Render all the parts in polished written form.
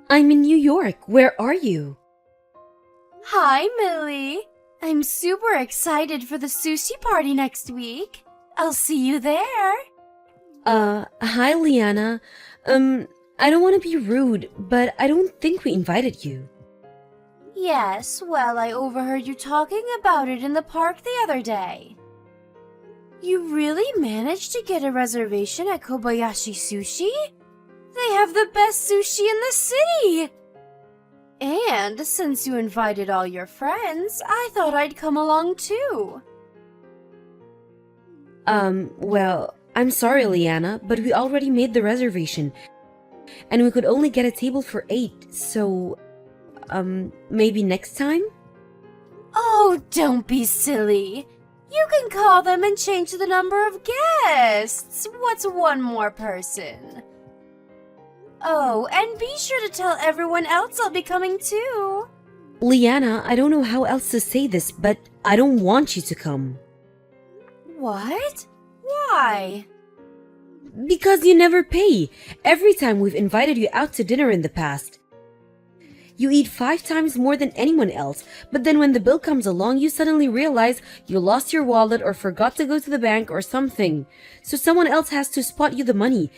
I'm in New York. Where are you? Hi, Millie. I'm super excited for the sushi party next week. I'll see you there. Hi, Leanna. I don't want to be rude, but I don't think we invited you. Yes, well, I overheard you talking about it in the park the other day. You really managed to get a reservation at Kobayashi Sushi? They have the best sushi in the city! And since you invited all your friends, I thought I'd come along too. Well, I'm sorry, Leanna, but we already made the reservation. And we could only get a table for 8, so, maybe next time? Oh, don't be silly. You can call them and change the number of guests. What's one more person? Oh, and be sure to tell everyone else I'll be coming too. Leanna, I don't know how else to say this, but I don't want you to come. What? Why? Because you never pay. Every time we've invited you out to dinner in the past. You eat 5 times more than anyone else, but then when the bill comes along, you suddenly realize you lost your wallet or forgot to go to the bank or something. So someone else has to spot you the money.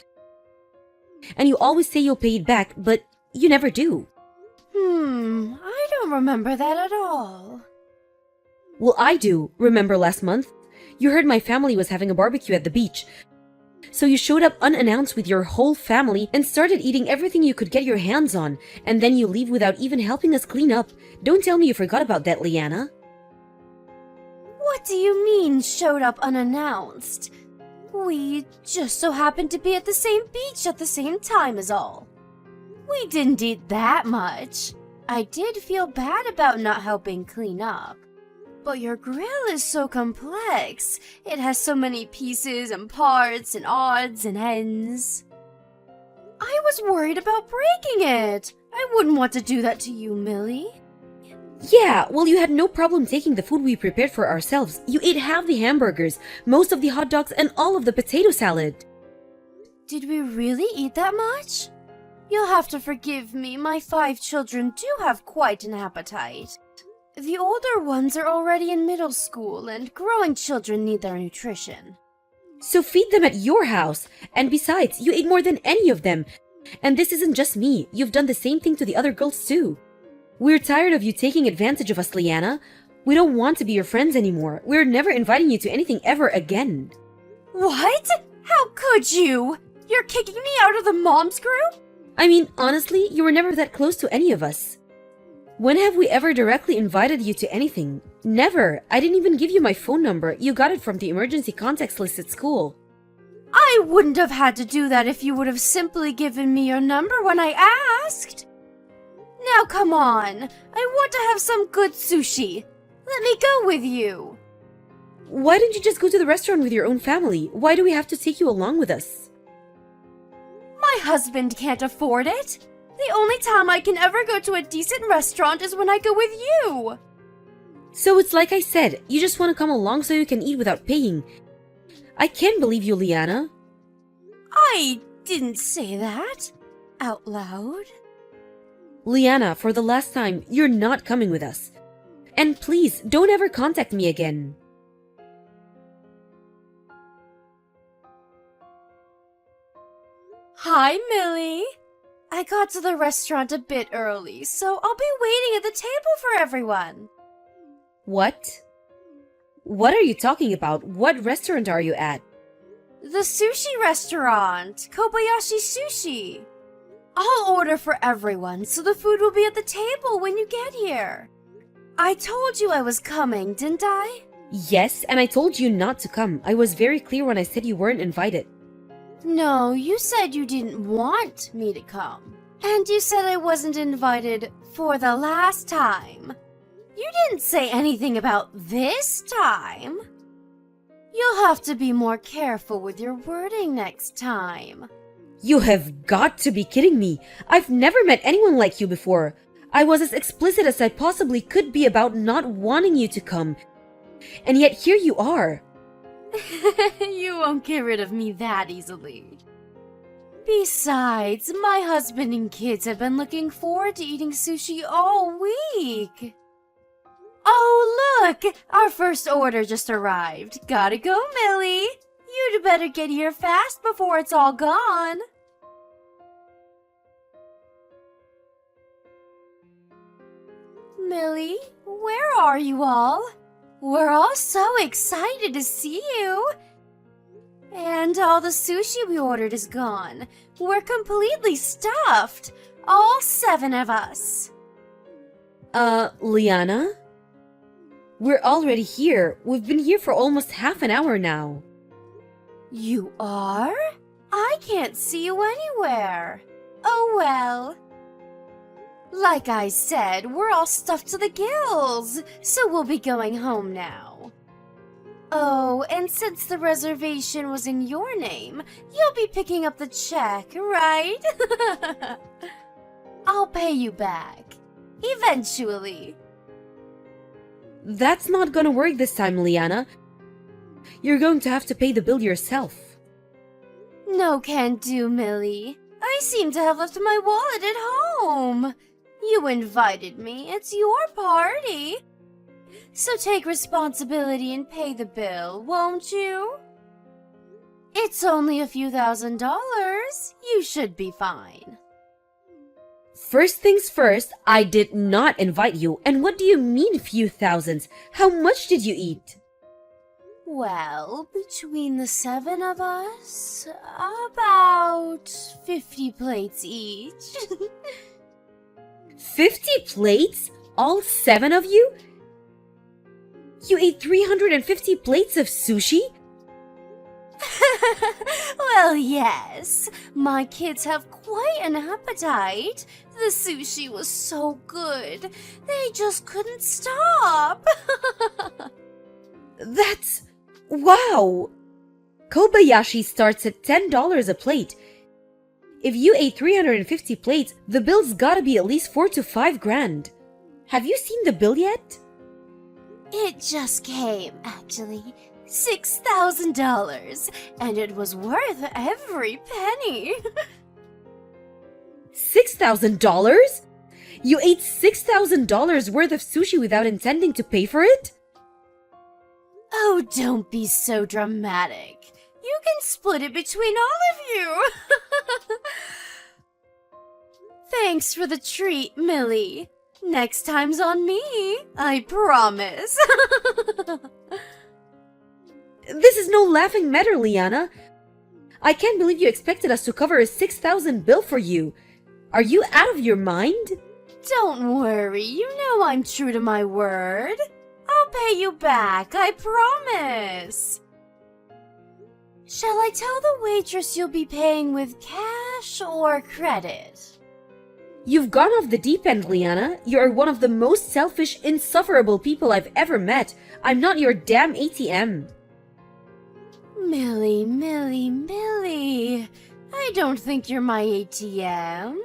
And you always say you'll pay it back, but you never do. I don't remember that at all. Well, I do. Remember last month? You heard my family was having a barbecue at the beach. So you showed up unannounced with your whole family and started eating everything you could get your hands on, and then you leave without even helping us clean up. Don't tell me you forgot about that, Leanna. What do you mean, showed up unannounced? We just so happened to be at the same beach at the same time is all. We didn't eat that much. I did feel bad about not helping clean up. But your grill is so complex. It has so many pieces and parts and odds and ends. I was worried about breaking it. I wouldn't want to do that to you, Millie. Yeah, well, you had no problem taking the food we prepared for ourselves. You ate half the hamburgers, most of the hot dogs, and all of the potato salad. Did we really eat that much? You'll have to forgive me. My 5 children do have quite an appetite. The older ones are already in middle school, and growing children need their nutrition. So feed them at your house. And besides, you ate more than any of them. And this isn't just me. You've done the same thing to the other girls too. We're tired of you taking advantage of us, Leanna. We don't want to be your friends anymore. We're never inviting you to anything ever again. What? How could you? You're kicking me out of the moms group? I mean, honestly, you were never that close to any of us. When have we ever directly invited you to anything? Never. I didn't even give you my phone number. You got it from the emergency contacts list at school. I wouldn't have had to do that if you would have simply given me your number when I asked. Now come on. I want to have some good sushi. Let me go with you. Why don't you just go to the restaurant with your own family? Why do we have to take you along with us? My husband can't afford it. The only time I can ever go to a decent restaurant is when I go with you. So it's like I said, you just want to come along so you can eat without paying. I can't believe you, Leanna. I didn't say that out loud. Leanna, for the last time, you're not coming with us. And please, don't ever contact me again. Hi, Millie. I got to the restaurant a bit early, so I'll be waiting at the table for everyone. What? What are you talking about? What restaurant are you at? The sushi restaurant, Kobayashi Sushi. I'll order for everyone, so the food will be at the table when you get here. I told you I was coming, didn't I? Yes, and I told you not to come. I was very clear when I said you weren't invited. No, you said you didn't want me to come. And you said I wasn't invited for the last time. You didn't say anything about this time. You'll have to be more careful with your wording next time. You have got to be kidding me. I've never met anyone like you before. I was as explicit as I possibly could be about not wanting you to come. And yet here you are. You won't get rid of me that easily. Besides, my husband and kids have been looking forward to eating sushi all week. Oh, look! Our first order just arrived. Gotta go, Millie. You'd better get here fast before it's all gone. Millie, where are you all? We're all so excited to see you. And all the sushi we ordered is gone. We're completely stuffed. All 7 of us. Leanna? We're already here. We've been here for almost half an hour now. You are? I can't see you anywhere. Oh well. Like I said, we're all stuffed to the gills, so we'll be going home now. Oh, and since the reservation was in your name, you'll be picking up the check, right? I'll pay you back. Eventually. That's not gonna work this time, Leanna. You're going to have to pay the bill yourself. No can do, Millie. I seem to have left my wallet at home. You invited me. It's your party. So take responsibility and pay the bill, won't you? It's only a few $1,000s. You should be fine. First things first, I did not invite you. And what do you mean few thousands? How much did you eat? Well, between the 7 of us, about 50 plates each. 50 plates? All 7 of you? You ate 350 plates of sushi? Well, yes. My kids have quite an appetite. The sushi was so good. They just couldn't stop. That's... wow! Kobayashi starts at $10 a plate. If you ate 350 plates, the bill's gotta be at least 4 to 5 grand. Have you seen the bill yet? It just came, actually. $6,000, and it was worth every penny. $6,000? You ate $6,000 worth of sushi without intending to pay for it? Oh, don't be so dramatic. You can split it between all of you. Thanks for the treat, Millie. Next time's on me, I promise. This is no laughing matter, Leanna. I can't believe you expected us to cover a $6,000 bill for you. Are you out of your mind? Don't worry, you know I'm true to my word. I'll pay you back, I promise. Shall I tell the waitress you'll be paying with cash or credit? You've gone off the deep end, Leanna. You're one of the most selfish, insufferable people I've ever met. I'm not your damn ATM. Millie, Millie, Millie. I don't think you're my ATM.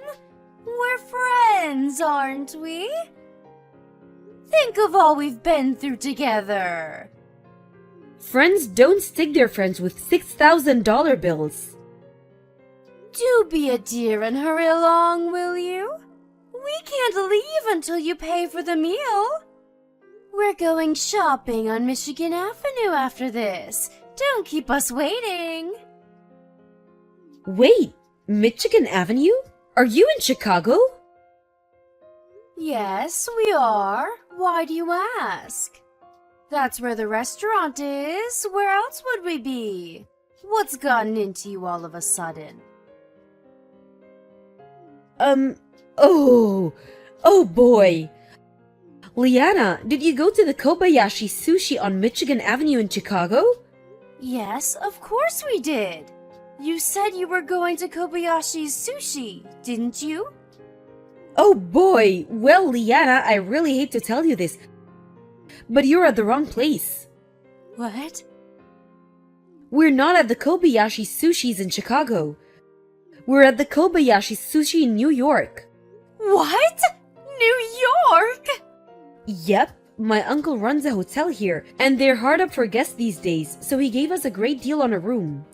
We're friends, aren't we? Think of all we've been through together. Friends don't stick their friends with $6,000 bills. Do be a dear and hurry along, will you? We can't leave until you pay for the meal. We're going shopping on Michigan Avenue after this. Don't keep us waiting. Wait, Michigan Avenue? Are you in Chicago? Yes, we are. Why do you ask? That's where the restaurant is. Where else would we be? What's gotten into you all of a sudden? Oh boy. Leanna, did you go to the Kobayashi Sushi on Michigan Avenue in Chicago? Yes, of course we did. You said you were going to Kobayashi's Sushi, didn't you? Oh boy. Well, Leanna, I really hate to tell you this, but you're at the wrong place. What? We're not at the Kobayashi Sushis in Chicago. We're at the Kobayashi Sushi in New York. What? New York? Yep, my uncle runs a hotel here, and they're hard up for guests these days, so he gave us a great deal on a room.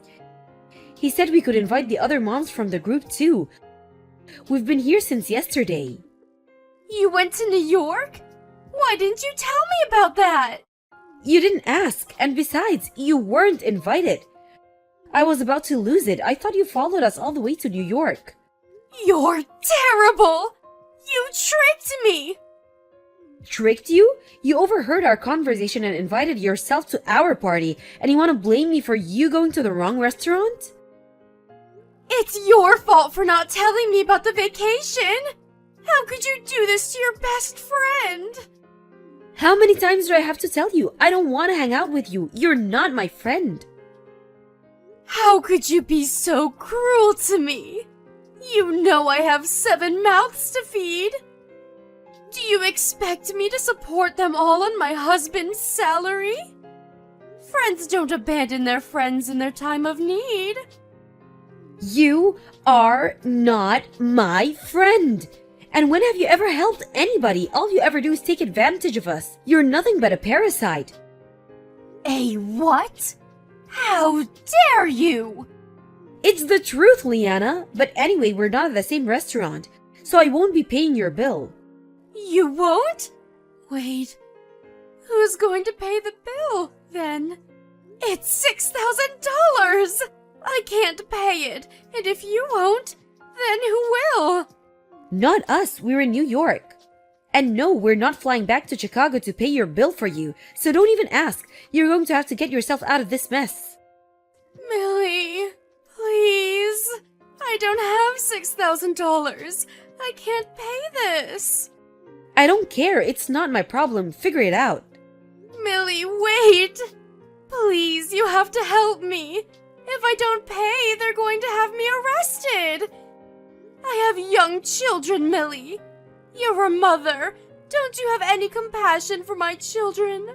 He said we could invite the other moms from the group too. We've been here since yesterday. You went to New York? Why didn't you tell me about that? You didn't ask, and besides, you weren't invited. I was about to lose it. I thought you followed us all the way to New York. You're terrible! You tricked me! Tricked you? You overheard our conversation and invited yourself to our party, and you want to blame me for you going to the wrong restaurant? It's your fault for not telling me about the vacation! How could you do this to your best friend? How many times do I have to tell you? I don't want to hang out with you. You're not my friend. How could you be so cruel to me? You know I have 7 mouths to feed. Do you expect me to support them all on my husband's salary? Friends don't abandon their friends in their time of need. You are not my friend. And when have you ever helped anybody? All you ever do is take advantage of us. You're nothing but a parasite. A what? How dare you? It's the truth, Leanna. But anyway, we're not at the same restaurant, so I won't be paying your bill. You won't? Wait, who's going to pay the bill, then? It's $6,000! I can't pay it, and if you won't, then who will? Not us, we're in New York. And no, we're not flying back to Chicago to pay your bill for you, so don't even ask. You're going to have to get yourself out of this mess. Millie, please. I don't have $6,000. I can't pay this. I don't care, it's not my problem. Figure it out. Millie, wait. Please, you have to help me. If I don't pay, they're going to have me arrested. I have young children, Millie. You're a mother. Don't you have any compassion for my children?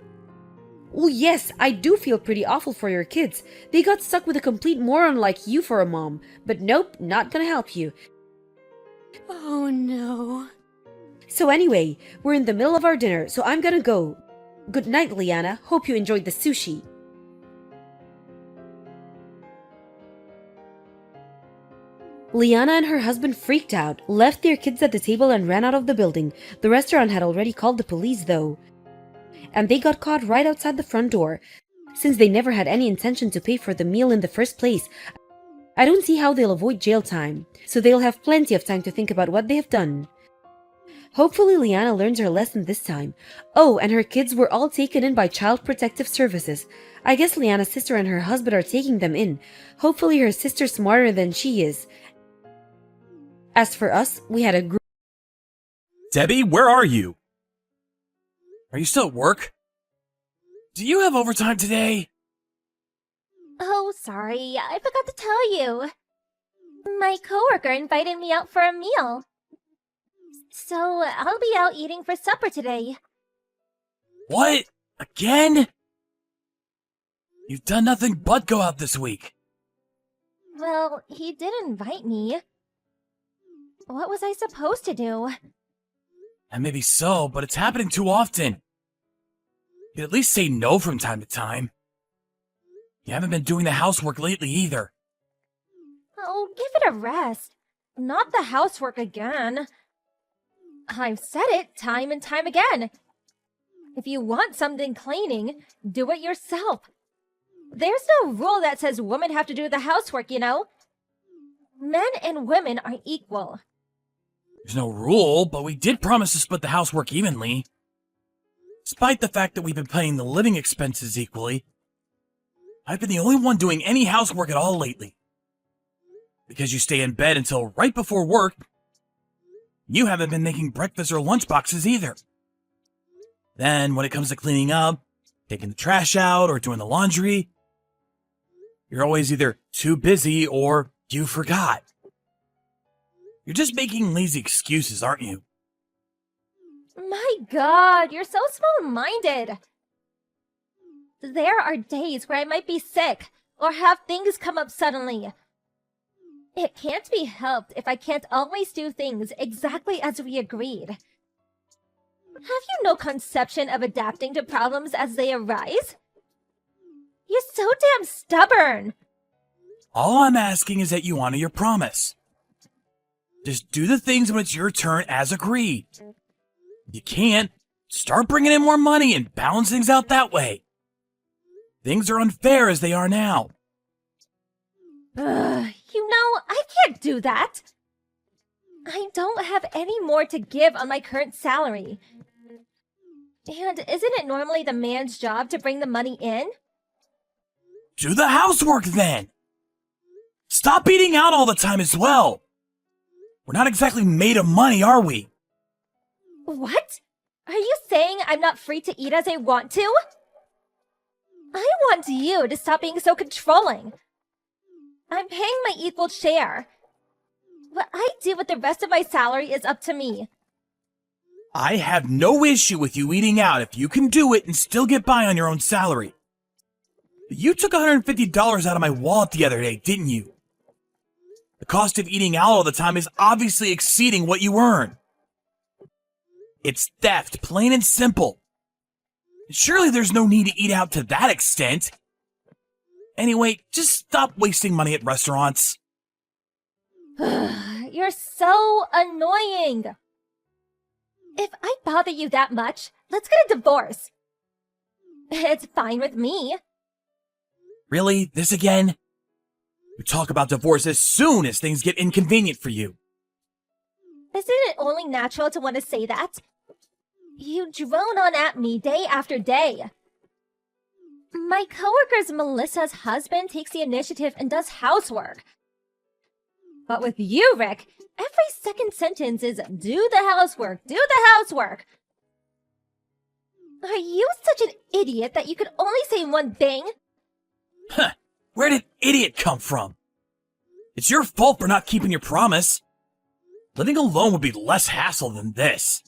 Well, yes, I do feel pretty awful for your kids. They got stuck with a complete moron like you for a mom. But nope, not gonna help you. Oh no. So anyway, we're in the middle of our dinner, so I'm gonna go. Good night, Leanna. Hope you enjoyed the sushi. Leanna and her husband freaked out, left their kids at the table and ran out of the building. The restaurant had already called the police though. And they got caught right outside the front door. Since they never had any intention to pay for the meal in the first place, I don't see how they'll avoid jail time. So they'll have plenty of time to think about what they have done. Hopefully Leanna learns her lesson this time. Oh, and her kids were all taken in by Child Protective Services. I guess Leanna's sister and her husband are taking them in. Hopefully her sister's smarter than she is. As for us, we had a group. Debbie, where are you? Are you still at work? Do you have overtime today? Oh, sorry, I forgot to tell you. My coworker invited me out for a meal. So I'll be out eating for supper today. What? Again? You've done nothing but go out this week. Well, he did invite me. What was I supposed to do? And maybe so, but it's happening too often. You'd at least say no from time to time. You haven't been doing the housework lately either. Oh, give it a rest. Not the housework again. I've said it time and time again. If you want something cleaning, do it yourself. There's no rule that says women have to do the housework, you know. Men and women are equal. There's no rule, but we did promise to split the housework evenly. Despite the fact that we've been paying the living expenses equally, I've been the only one doing any housework at all lately. Because you stay in bed until right before work, you haven't been making breakfast or lunch boxes either. Then, when it comes to cleaning up, taking the trash out, or doing the laundry, you're always either too busy or you forgot. You're just making lazy excuses, aren't you? My God, you're so small-minded. There are days where I might be sick or have things come up suddenly. It can't be helped if I can't always do things exactly as we agreed. Have you no conception of adapting to problems as they arise? You're so damn stubborn. All I'm asking is that you honor your promise. Just do the things when it's your turn as agreed. If you can't, start bringing in more money and balance things out that way. Things are unfair as they are now. I can't do that. I don't have any more to give on my current salary. And isn't it normally the man's job to bring the money in? Do the housework then. Stop eating out all the time as well. We're not exactly made of money, are we? What? Are you saying I'm not free to eat as I want to? I want you to stop being so controlling. I'm paying my equal share. What I do with the rest of my salary is up to me. I have no issue with you eating out if you can do it and still get by on your own salary. You took $150 out of my wallet the other day, didn't you? The cost of eating out all the time is obviously exceeding what you earn. It's theft, plain and simple. Surely there's no need to eat out to that extent. Anyway, just stop wasting money at restaurants. You're so annoying. If I bother you that much, let's get a divorce. It's fine with me. Really? This again? We talk about divorce as soon as things get inconvenient for you. Isn't it only natural to want to say that? You drone on at me day after day. My coworker's Melissa's husband takes the initiative and does housework. But with you, Rick, every second sentence is do the housework, do the housework. Are you such an idiot that you could only say one thing? Huh, where did idiot come from? It's your fault for not keeping your promise. Living alone would be less hassle than this.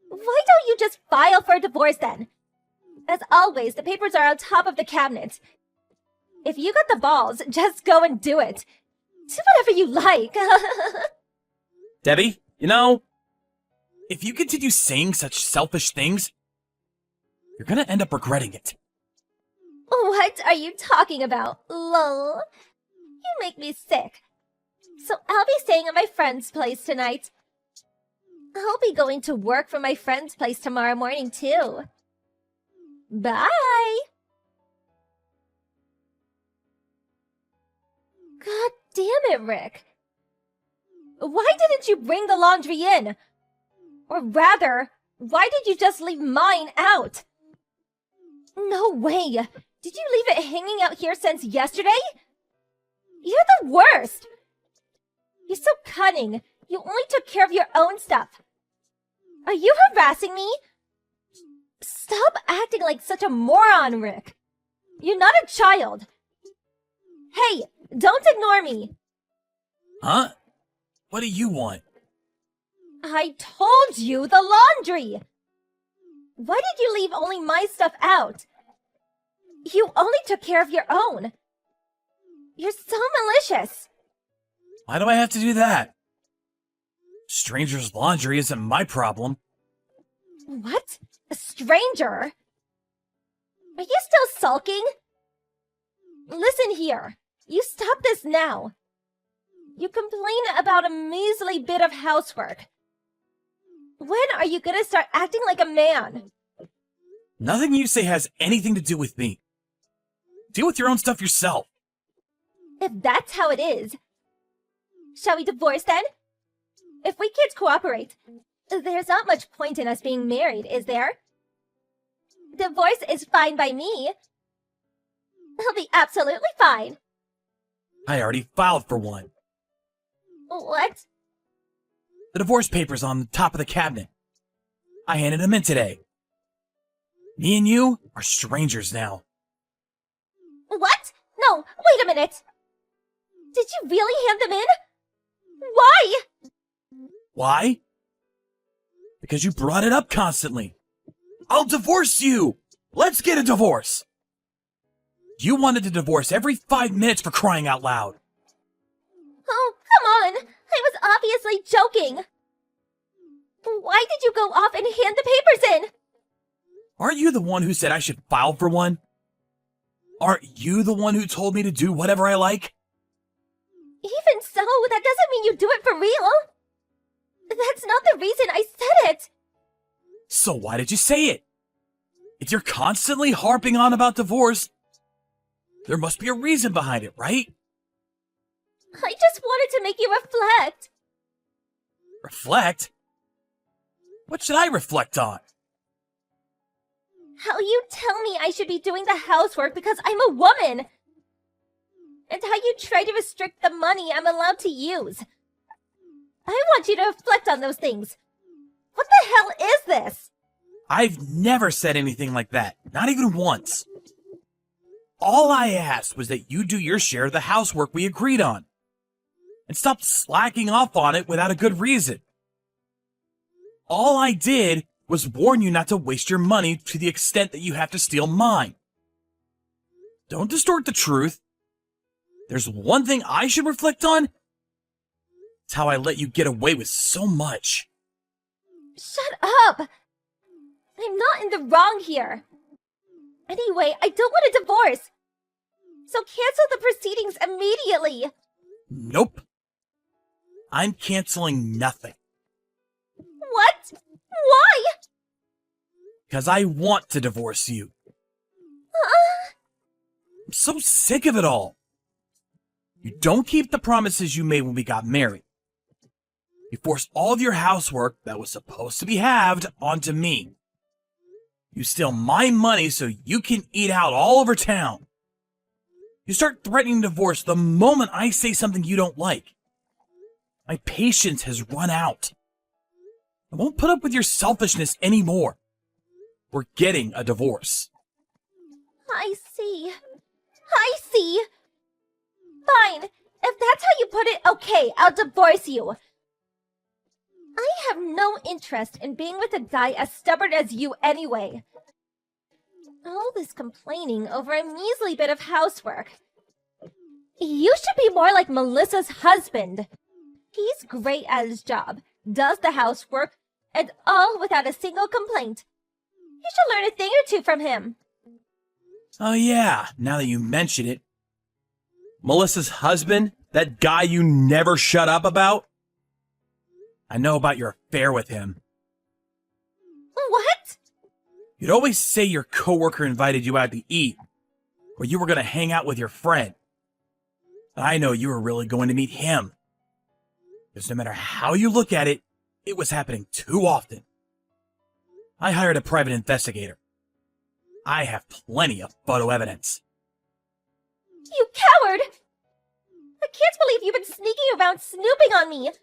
Why don't you just file for a divorce then? As always, the papers are on top of the cabinet. If you got the balls, just go and do it. Do whatever you like. Debbie, if you continue saying such selfish things, you're gonna end up regretting it. What are you talking about? Lol. You make me sick. So I'll be staying at my friend's place tonight. I'll be going to work from my friend's place tomorrow morning too. Bye! God damn it, Rick. Why didn't you bring the laundry in? Or rather, why did you just leave mine out? No way! Did you leave it hanging out here since yesterday? You're the worst! You're so cunning. You only took care of your own stuff. Are you harassing me? Stop acting like such a moron, Rick. You're not a child. Hey, don't ignore me. Huh? What do you want? I told you the laundry. Why did you leave only my stuff out? You only took care of your own. You're so malicious. Why do I have to do that? Stranger's laundry isn't my problem. What? A stranger? Are you still sulking? Listen here. You stop this now. You complain about a measly bit of housework. When are you gonna start acting like a man? Nothing you say has anything to do with me. Deal with your own stuff yourself. If that's how it is, shall we divorce then? If we can't cooperate, there's not much point in us being married, is there? Divorce is fine by me. It'll be absolutely fine. I already filed for one. What? The divorce papers on the top of the cabinet. I handed them in today. Me and you are strangers now. What? No, wait a minute. Did you really hand them in? Why? Why? Because you brought it up constantly. I'll divorce you! Let's get a divorce! You wanted to divorce every 5 minutes for crying out loud. Oh, come on. I was obviously joking. Why did you go off and hand the papers in? Aren't you the one who said I should file for one? Aren't you the one who told me to do whatever I like? Even so, that doesn't mean you do it for real. That's not the reason I said it. So why did you say it? If you're constantly harping on about divorce, there must be a reason behind it, right? I just wanted to make you reflect. Reflect? What should I reflect on? How you tell me I should be doing the housework because I'm a woman. And how you try to restrict the money I'm allowed to use. I want you to reflect on those things. What the hell is this? I've never said anything like that, not even once. All I asked was that you do your share of the housework we agreed on. And stop slacking off on it without a good reason. All I did was warn you not to waste your money to the extent that you have to steal mine. Don't distort the truth. There's one thing I should reflect on. It's how I let you get away with so much. Shut up! I'm not in the wrong here. Anyway, I don't want a divorce. So cancel the proceedings immediately. Nope. I'm canceling nothing. What? Why? Because I want to divorce you. I'm so sick of it all. You don't keep the promises you made when we got married. You force all of your housework that was supposed to be halved onto me. You steal my money so you can eat out all over town. You start threatening divorce the moment I say something you don't like. My patience has run out. I won't put up with your selfishness anymore. We're getting a divorce. I see. I see. Fine. If that's how you put it, okay, I'll divorce you. I have no interest in being with a guy as stubborn as you anyway. All this complaining over a measly bit of housework. You should be more like Melissa's husband. He's great at his job, does the housework, and all without a single complaint. You should learn a thing or two from him. Oh yeah, now that you mention it. Melissa's husband? That guy you never shut up about? I know about your affair with him. What? You'd always say your coworker invited you out to eat, or you were going to hang out with your friend. But I know you were really going to meet him. Because no matter how you look at it, it was happening too often. I hired a private investigator. I have plenty of photo evidence. You coward! I can't believe you've been sneaking around snooping on me. Have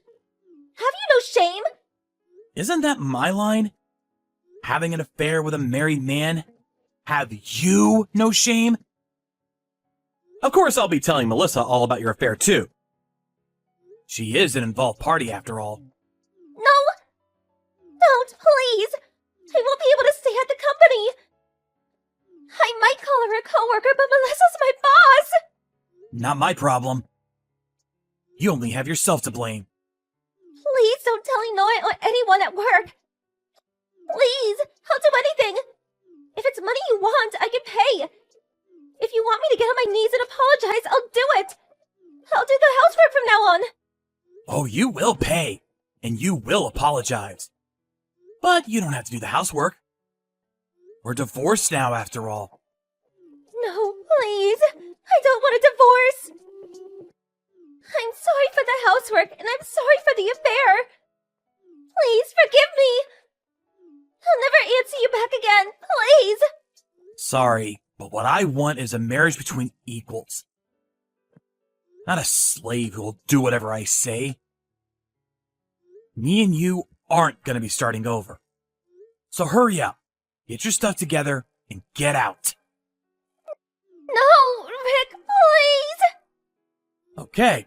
you no shame? Isn't that my line? Having an affair with a married man? Have you no shame? Of course I'll be telling Melissa all about your affair too. She is an involved party after all. No! Don't, please! I won't be able to stay at the company! I might call her a coworker, but Melissa's my boss! Not my problem. You only have yourself to blame. Please don't tell Inoue or anyone at work. Please, I'll do anything. If it's money you want, I can pay. If you want me to get on my knees and apologize, I'll do it. I'll do the housework from now on. Oh, you will pay, and you will apologize. But you don't have to do the housework. We're divorced now, after all. No, please. I don't want a divorce. I'm sorry for the housework, and I'm sorry for the affair. Please forgive me. I'll never answer you back again. Please. Sorry, but what I want is a marriage between equals. Not a slave who will do whatever I say. Me and you aren't going to be starting over. So hurry up, get your stuff together, and get out. No, Rick, please. Okay,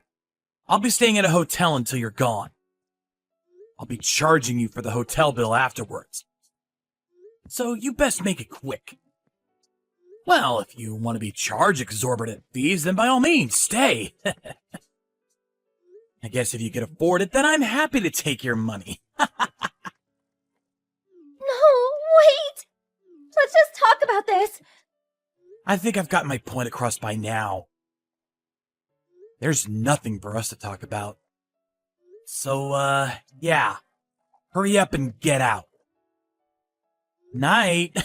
I'll be staying at a hotel until you're gone. I'll be charging you for the hotel bill afterwards. So you best make it quick. Well, if you want to be charged exorbitant fees, then by all means, stay. I guess if you can afford it, then I'm happy to take your money. No, wait. Let's just talk about this. I think I've got my point across by now. There's nothing for us to talk about. So, yeah. Hurry up and get out. Night.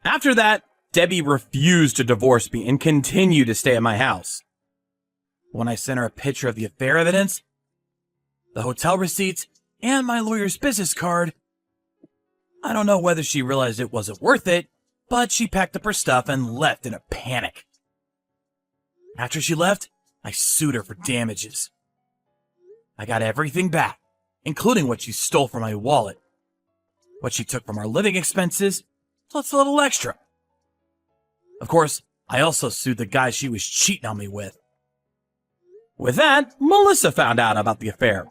After that, Debbie refused to divorce me and continued to stay at my house. When I sent her a picture of the affair evidence, the hotel receipts, and my lawyer's business card, I don't know whether she realized it wasn't worth it, but she packed up her stuff and left in a panic. After she left, I sued her for damages. I got everything back, including what she stole from my wallet. What she took from our living expenses, plus a little extra. Of course, I also sued the guy she was cheating on me with. With that, Melissa found out about the affair.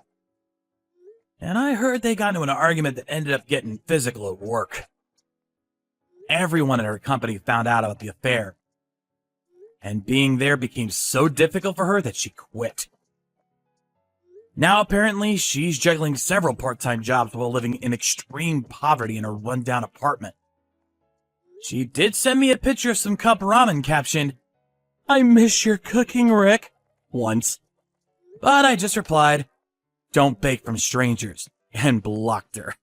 And I heard they got into an argument that ended up getting physical at work. Everyone at her company found out about the affair. And being there became so difficult for her that she quit. Now apparently she's juggling several part-time jobs while living in extreme poverty in her run-down apartment. She did send me a picture of some cup ramen captioned, "I miss your cooking, Rick," once. But I just replied, "Don't bake from strangers," and blocked her.